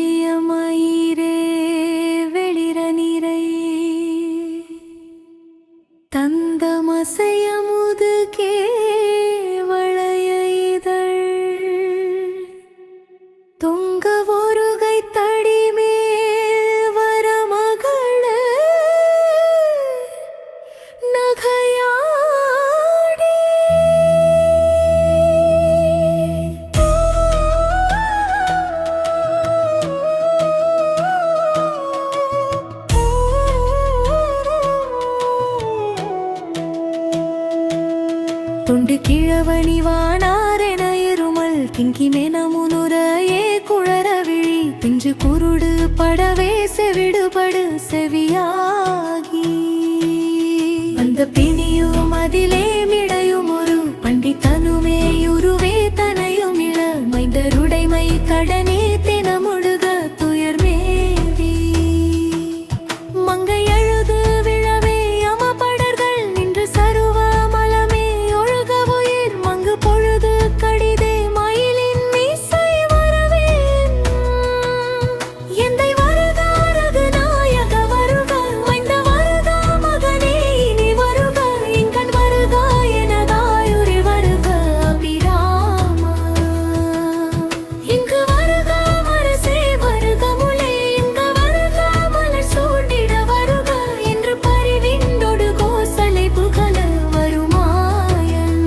தொந்திச்சரியமயிரே வெளிரநீரை தந்தமசையமுது கேவளைய இதழ் தொங்க ஒருகை தடிமேல் வரமகள நகையாடி தொண்டு கிழவணி வானாரென இருமல் கிங்கி மெனமுனுரையே குழறவிழி பிஞ்சு குருடு படவே செவிடுபடு செவியாகி அந்த பிணியும் அதிலே மிடையும் ஒரு பண்டித்தனுமேயுருவே தனையும் இள மைந்தருடைமை கடனே தினமுழுக துயர் மேவி மங்கை அழுது விழவே அமபடர்கள் நின்று சருவ மலமே ஒழுக உயிர் மங்கு பொழுது கடிதே மயிலின் மீசை வரவே எந்தை வருகா ரகுநாயக வருக மைந்த வருகா மகனே இனி வருக எங்கண் வருகா எனதாயுரி வருக அபிராமா இங்கு வருகா மரசே வருக முளே இங்க வருகா மலர் சூடிட வருக என்று பரிவிண்டொடு கோசலை புகழ வருமாயன்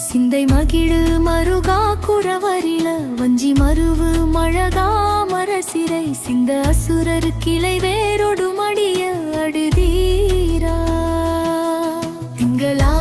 சிந்தை மகிழு மருகா குழவரில வஞ்சி மருவு மழகா மரசிறை சிந்த அசுரர் கிளை வேரொடு மடிய அடுதீரா திங்களா